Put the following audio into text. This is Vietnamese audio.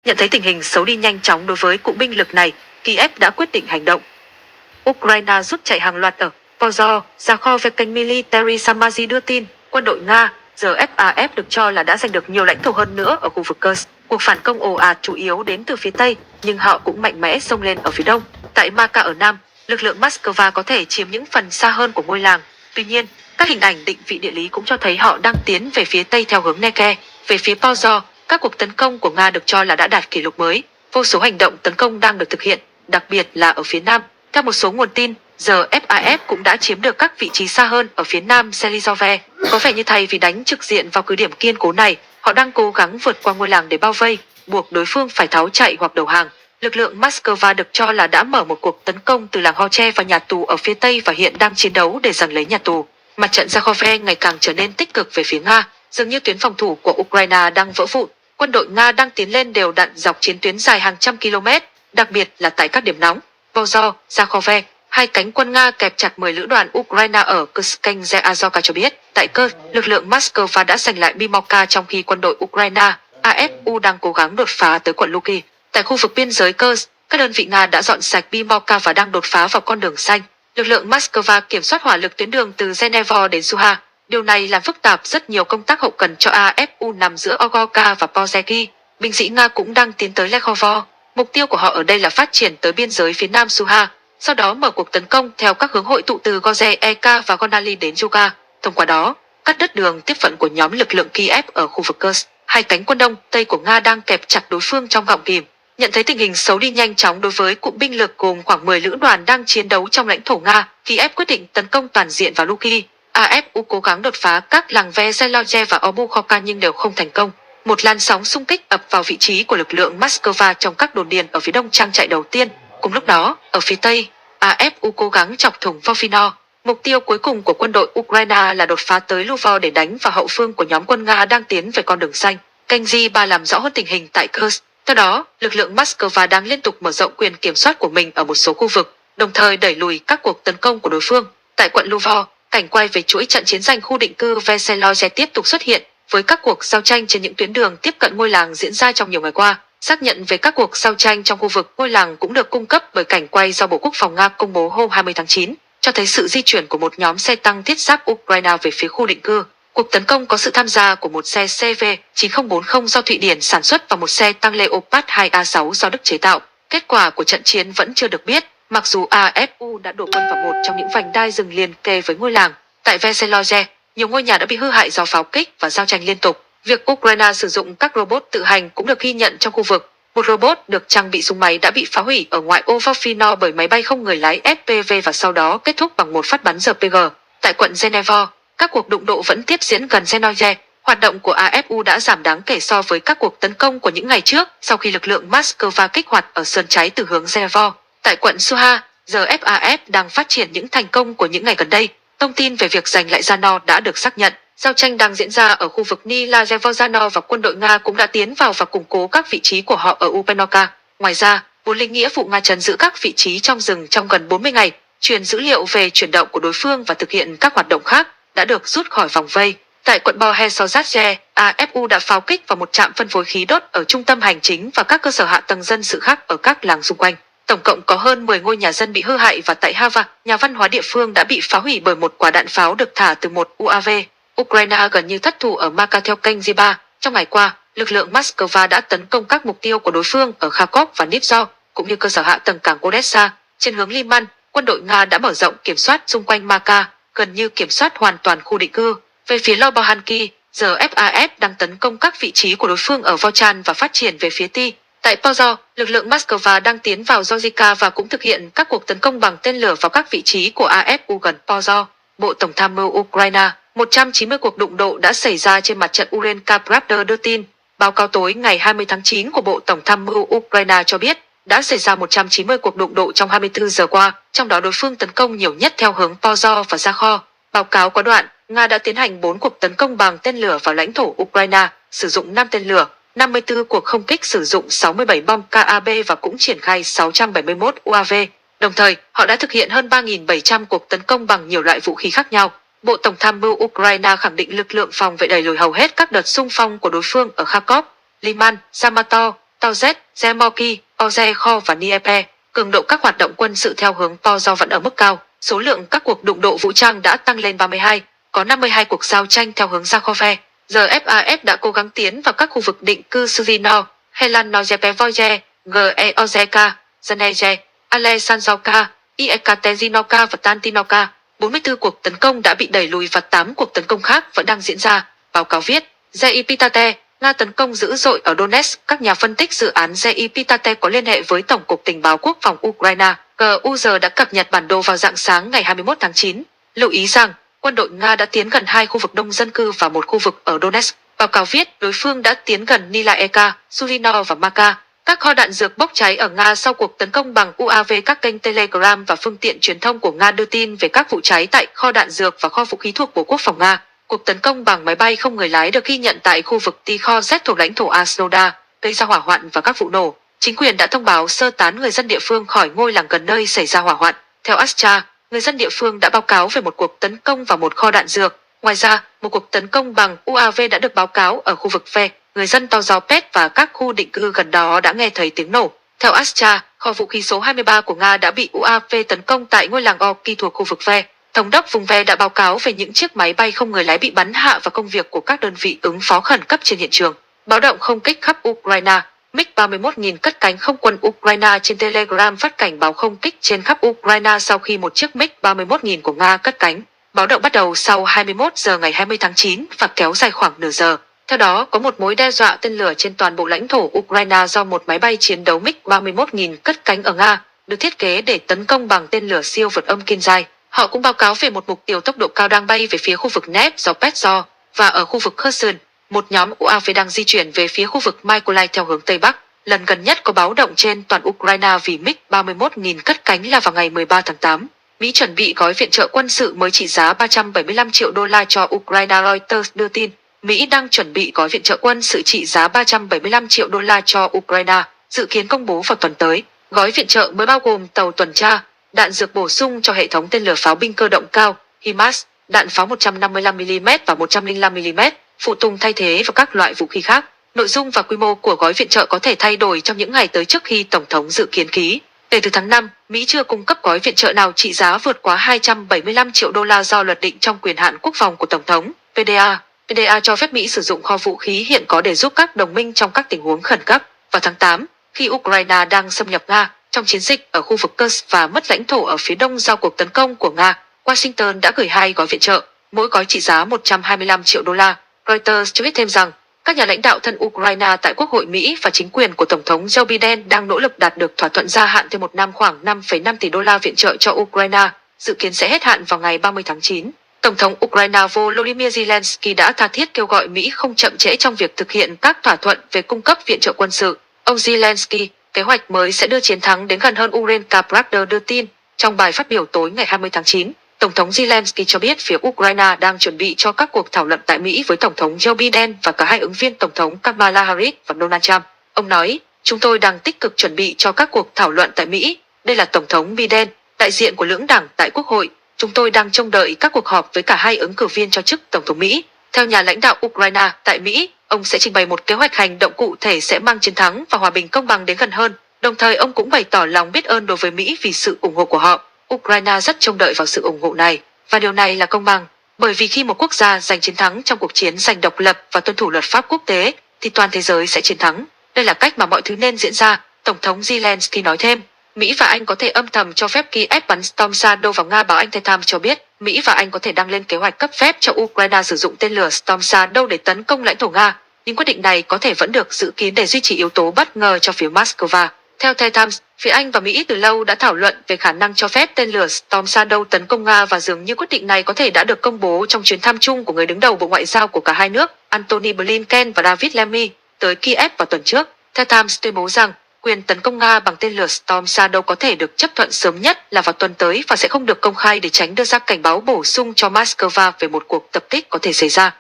Nhận thấy tình hình xấu đi nhanh chóng đối với cụm binh lực này, Kiev đã quyết định hành động. Ukraine rút chạy hàng loạt ở Pozor, Zakhovek Military Samazi đưa tin, quân đội Nga, RFAF được cho là đã giành được nhiều lãnh thổ hơn nữa ở khu vực Kursk. Cuộc phản công ồ ạt chủ yếu đến từ phía Tây, nhưng họ cũng mạnh mẽ xông lên ở phía Đông. Tại Maka ở Nam, lực lượng Moscow có thể chiếm những phần xa hơn của ngôi làng. Tuy nhiên, các hình ảnh định vị địa lý cũng cho thấy họ đang tiến về phía Tây theo hướng Neke. Về phía Pozor, các cuộc tấn công của Nga được cho là đã đạt kỷ lục mới. Vô số hành động tấn công đang được thực hiện, đặc biệt là ở phía Nam. Theo một số nguồn tin, giờ FAF cũng đã chiếm được các vị trí xa hơn ở phía nam Selizove. Có vẻ như thay vì đánh trực diện vào cứ điểm kiên cố này, họ đang cố gắng vượt qua ngôi làng để bao vây, buộc đối phương phải tháo chạy hoặc đầu hàng. Lực lượng Moscow được cho là đã mở một cuộc tấn công từ làng Hoche và nhà tù ở phía tây và hiện đang chiến đấu để giành lấy nhà tù. Mặt trận Zakhove ngày càng trở nên tích cực về phía Nga, dường như tuyến phòng thủ của Ukraine đang vỡ vụn. Quân đội Nga đang tiến lên đều đặn dọc chiến tuyến dài hàng trăm km, đặc biệt là tại các điểm nóng. Pozor, Zakhove, hai cánh quân Nga kẹp chặt 10 lữ đoàn Ukraine ở Kursk. Kênh Azovka cho biết, tại Kursk, lực lượng Moscow đã giành lại Bimovka trong khi quân đội Ukraine, AFU đang cố gắng đột phá tới quận Luki. Tại khu vực biên giới Kursk, các đơn vị Nga đã dọn sạch Bimovka và đang đột phá vào con đường xanh. Lực lượng Moscow kiểm soát hỏa lực tuyến đường từ Geneva đến Suha. Điều này làm phức tạp rất nhiều công tác hậu cần cho AFU nằm giữa Ogorka và Pozheki. Binh sĩ Nga cũng đang tiến tới Lekhovo. Mục tiêu của họ ở đây là phát triển tới biên giới phía nam Suha, sau đó mở cuộc tấn công theo các hướng hội tụ từ Goze-Eka và Gonali đến Yuga. Thông qua đó, cắt đứt đường tiếp vận của nhóm lực lượng Kiev ở khu vực Kursk. Hai cánh quân đông tây của Nga đang kẹp chặt đối phương trong gọng kìm. Nhận thấy tình hình xấu đi nhanh chóng đối với cụm binh lực gồm khoảng 10 lữ đoàn đang chiến đấu trong lãnh thổ Nga, Kiev quyết định tấn công toàn diện vào Luki. AFU cố gắng đột phá các làng Veselogye và Obukhorka nhưng đều không thành công. Một làn sóng xung kích ập vào vị trí của lực lượng Moscow trong các đồn điền ở phía đông trang trại đầu tiên. Cùng lúc đó, ở phía tây, AFU cố gắng chọc thủng Vovino. Mục tiêu cuối cùng của quân đội Ukraine là đột phá tới Lvov để đánh vào hậu phương của nhóm quân Nga đang tiến về con đường xanh. Kênh G3 làm rõ hơn tình hình tại Kursk. Theo đó, lực lượng Moscow đang liên tục mở rộng quyền kiểm soát của mình ở một số khu vực, đồng thời đẩy lùi các cuộc tấn công của đối phương. Tại quận Lvov, cảnh quay về chuỗi trận chiến giành khu định cư Veselogye tiếp tục xuất hiện, với các cuộc giao tranh trên những tuyến đường tiếp cận ngôi làng diễn ra trong nhiều ngày qua. Xác nhận về các cuộc giao tranh trong khu vực ngôi làng cũng được cung cấp bởi cảnh quay do Bộ Quốc phòng Nga công bố hôm 20 tháng 9, cho thấy sự di chuyển của một nhóm xe tăng thiết giáp Ukraine về phía khu định cư. Cuộc tấn công có sự tham gia của một xe CV9040 do Thụy Điển sản xuất và một xe tăng Leopard 2A6 do Đức chế tạo. Kết quả của trận chiến vẫn chưa được biết, mặc dù AFU đã đổ quân vào một trong những vành đai rừng liền kề với ngôi làng. Tại Veselogye, nhiều ngôi nhà đã bị hư hại do pháo kích và giao tranh liên tục. Việc Ukraine sử dụng các robot tự hành cũng được ghi nhận trong khu vực. Một robot được trang bị súng máy đã bị phá hủy ở ngoại ô Vovino bởi máy bay không người lái FPV và sau đó kết thúc bằng một phát bắn RPG. Tại quận Geneva, các cuộc đụng độ vẫn tiếp diễn gần Zenoye. Hoạt động của AFU đã giảm đáng kể so với các cuộc tấn công của những ngày trước sau khi lực lượng Moscow kích hoạt ở sườn trái từ hướng Geneva. Tại quận Suha, giờ FAF đang phát triển những thành công của những ngày gần đây. Thông tin về việc giành lại Zano đã được xác nhận. Giao tranh đang diễn ra ở khu vực Nilazevozhano và quân đội Nga cũng đã tiến vào và củng cố các vị trí của họ ở Upenoka. Ngoài ra, quân lính nghĩa vụ Nga trấn giữ các vị trí trong rừng trong gần 40 ngày, truyền dữ liệu về chuyển động của đối phương và thực hiện các hoạt động khác, đã được rút khỏi vòng vây. Tại quận Bohesozadze, AFU đã pháo kích vào một trạm phân phối khí đốt ở trung tâm hành chính và các cơ sở hạ tầng dân sự khác ở các làng xung quanh. Tổng cộng có hơn 10 ngôi nhà dân bị hư hại và tại Hava, nhà văn hóa địa phương đã bị phá hủy bởi một quả đạn pháo được thả từ một UAV. Ukraine gần như thất thủ ở Maka theo kênh G3. Trong ngày qua, lực lượng Moscow đã tấn công các mục tiêu của đối phương ở Kharkov và Dnipro, cũng như cơ sở hạ tầng cảng Odessa. Trên hướng Liman, quân đội Nga đã mở rộng kiểm soát xung quanh Maka, gần như kiểm soát hoàn toàn khu định cư. Về phía Lobohanki, giờ FAF đang tấn công các vị trí của đối phương ở Volchan và phát triển về phía Ti. Tại Pozor, lực lượng Moscow đang tiến vào Georgivka và cũng thực hiện các cuộc tấn công bằng tên lửa vào các vị trí của AFU gần Pozor. Bộ Tổng tham mưu Ukraine, 190 cuộc đụng độ đã xảy ra trên mặt trận Urenka Pravda đưa tin. Báo cáo tối ngày 20 tháng 9 của Bộ Tổng tham mưu Ukraine cho biết đã xảy ra 190 cuộc đụng độ trong 24 giờ qua, trong đó đối phương tấn công nhiều nhất theo hướng Pozor và Zakho. Báo cáo có đoạn, Nga đã tiến hành 4 cuộc tấn công bằng tên lửa vào lãnh thổ Ukraine, sử dụng 5 tên lửa, 54 cuộc không kích sử dụng 67 bom KAB và cũng triển khai 671 UAV. Đồng thời, họ đã thực hiện hơn 3.700 cuộc tấn công bằng nhiều loại vũ khí khác nhau. Bộ Tổng tham mưu Ukraine khẳng định lực lượng phòng vệ đẩy lùi hầu hết các đợt xung phong của đối phương ở Kharkov, Liman, Samator, tàu Z, Zemoki, Ozekho và Dnieper. Cường độ các hoạt động quân sự theo hướng Pozor vẫn ở mức cao. Số lượng các cuộc đụng độ vũ trang đã tăng lên 32, có 52 cuộc giao tranh theo hướng Zakhove. Giờ FAF đã cố gắng tiến vào các khu vực định cư Suzinor, Helanojepevoye, Georgevka, Zaneje, Alexandrovka, Yekaterinivka và Tantinoka. 44 cuộc tấn công đã bị đẩy lùi và 8 cuộc tấn công khác vẫn đang diễn ra. Báo cáo viết, Zepitate, Nga tấn công dữ dội ở Donetsk. Các nhà phân tích dự án Zepitate có liên hệ với Tổng cục Tình báo Quốc phòng Ukraine. GUZ đã cập nhật bản đồ vào rạng sáng ngày 21 tháng 9. Lưu ý rằng, quân đội Nga đã tiến gần 2 khu vực đông dân cư và một khu vực ở Donetsk. Báo cáo viết đối phương đã tiến gần Nilaeka, Surinor và Maka. Các kho đạn dược bốc cháy ở Nga sau cuộc tấn công bằng UAV. Các kênh Telegram và phương tiện truyền thông của Nga đưa tin về các vụ cháy tại kho đạn dược và kho vũ khí thuộc Bộ Quốc phòng Nga. Cuộc tấn công bằng máy bay không người lái được ghi nhận tại khu vực Tikhorets thuộc lãnh thổ Asnoda, gây ra hỏa hoạn và các vụ nổ. Chính quyền đã thông báo sơ tán người dân địa phương khỏi ngôi làng gần nơi xảy ra hỏa hoạn. Theo Astra, người dân địa phương đã báo cáo về một cuộc tấn công vào một kho đạn dược. Ngoài ra, một cuộc tấn công bằng UAV đã được báo cáo ở khu vực Ve. Người dân Tozopet và các khu định cư gần đó đã nghe thấy tiếng nổ. Theo Astra, kho vũ khí số 23 của Nga đã bị UAV tấn công tại ngôi làng Orki thuộc khu vực Ve. Thống đốc vùng Ve đã báo cáo về những chiếc máy bay không người lái bị bắn hạ và công việc của các đơn vị ứng phó khẩn cấp trên hiện trường. Báo động không kích khắp Ukraine. MiG-31.000 cất cánh. Không quân Ukraine trên Telegram phát cảnh báo không kích trên khắp Ukraine sau khi một chiếc MiG-31.000 của Nga cất cánh. Báo động bắt đầu sau 21 giờ ngày 20 tháng 9 và kéo dài khoảng nửa giờ. Theo đó, có một mối đe dọa tên lửa trên toàn bộ lãnh thổ Ukraine do một máy bay chiến đấu MiG-31.000 cất cánh ở Nga, được thiết kế để tấn công bằng tên lửa siêu vượt âm Kinzhal. Họ cũng báo cáo về một mục tiêu tốc độ cao đang bay về phía khu vực Dnepropetrovsk và ở khu vực Kherson. Một nhóm UAV đang di chuyển về phía khu vực Mykolaiv theo hướng Tây Bắc. Lần gần nhất có báo động trên toàn Ukraine vì MiG-31.000 cất cánh là vào ngày 13 tháng 8. Mỹ chuẩn bị gói viện trợ quân sự mới trị giá 375 triệu đô la cho Ukraine. Reuters đưa tin, Mỹ đang chuẩn bị gói viện trợ quân sự trị giá 375 triệu đô la cho Ukraine, dự kiến công bố vào tuần tới. Gói viện trợ mới bao gồm tàu tuần tra, đạn dược bổ sung cho hệ thống tên lửa pháo binh cơ động cao, HIMARS, đạn pháo 155mm và 105mm, phụ tùng thay thế và các loại vũ khí khác. Nội dung và quy mô của gói viện trợ có thể thay đổi trong những ngày tới trước khi Tổng thống dự kiến ký. Kể từ tháng 5, Mỹ chưa cung cấp gói viện trợ nào trị giá vượt quá 275 triệu đô la do luật định trong quyền hạn quốc phòng của Tổng thống, PDA. PDA cho phép Mỹ sử dụng kho vũ khí hiện có để giúp các đồng minh trong các tình huống khẩn cấp. Vào tháng 8, khi Ukraine đang xâm nhập Nga, trong chiến dịch ở khu vực Kursk và mất lãnh thổ ở phía đông do cuộc tấn công của Nga, Washington đã gửi 2 gói viện trợ, mỗi gói trị giá 125 triệu đô la. Reuters cho biết thêm rằng, các nhà lãnh đạo thân Ukraine tại Quốc hội Mỹ và chính quyền của Tổng thống Joe Biden đang nỗ lực đạt được thỏa thuận gia hạn thêm một năm khoảng 5,5 tỷ đô la viện trợ cho Ukraine, dự kiến sẽ hết hạn vào ngày 30 tháng 9. Tổng thống Ukraine Volodymyr Zelensky đã tha thiết kêu gọi Mỹ không chậm trễ trong việc thực hiện các thỏa thuận về cung cấp viện trợ quân sự. Ông Zelensky, kế hoạch mới sẽ đưa chiến thắng đến gần hơn. Urenka Pravda đưa tin, trong bài phát biểu tối ngày 20 tháng 9, Tổng thống Zelensky cho biết phía Ukraine đang chuẩn bị cho các cuộc thảo luận tại Mỹ với Tổng thống Joe Biden và cả hai ứng viên Tổng thống Kamala Harris và Donald Trump. Ông nói, chúng tôi đang tích cực chuẩn bị cho các cuộc thảo luận tại Mỹ. Đây là Tổng thống Biden, đại diện của lưỡng đảng tại Quốc hội. Chúng tôi đang trông đợi các cuộc họp với cả hai ứng cử viên cho chức Tổng thống Mỹ. Theo nhà lãnh đạo Ukraine tại Mỹ, ông sẽ trình bày một kế hoạch hành động cụ thể sẽ mang chiến thắng và hòa bình công bằng đến gần hơn. Đồng thời ông cũng bày tỏ lòng biết ơn đối với Mỹ vì sự ủng hộ của họ. Ukraine rất trông đợi vào sự ủng hộ này, và điều này là công bằng, bởi vì khi một quốc gia giành chiến thắng trong cuộc chiến giành độc lập và tuân thủ luật pháp quốc tế, thì toàn thế giới sẽ chiến thắng. Đây là cách mà mọi thứ nên diễn ra, Tổng thống Zelensky nói thêm. Mỹ và Anh có thể âm thầm cho phép Kiev bắn Storm Shadow vào Nga. Báo Anh The Times cho biết, Mỹ và Anh có thể đăng lên kế hoạch cấp phép cho Ukraine sử dụng tên lửa Storm Shadow để tấn công lãnh thổ Nga, nhưng quyết định này có thể vẫn được dự kiến để duy trì yếu tố bất ngờ cho phía Moscow. Theo The Times, phía Anh và Mỹ từ lâu đã thảo luận về khả năng cho phép tên lửa Storm Shadow tấn công Nga và dường như quyết định này có thể đã được công bố trong chuyến thăm chung của người đứng đầu Bộ Ngoại giao của cả hai nước, Antony Blinken và David Lammy, tới Kiev vào tuần trước. The Times tuyên bố rằng, quyền tấn công Nga bằng tên lửa Storm Shadow có thể được chấp thuận sớm nhất là vào tuần tới và sẽ không được công khai để tránh đưa ra cảnh báo bổ sung cho Moscow về một cuộc tập kích có thể xảy ra.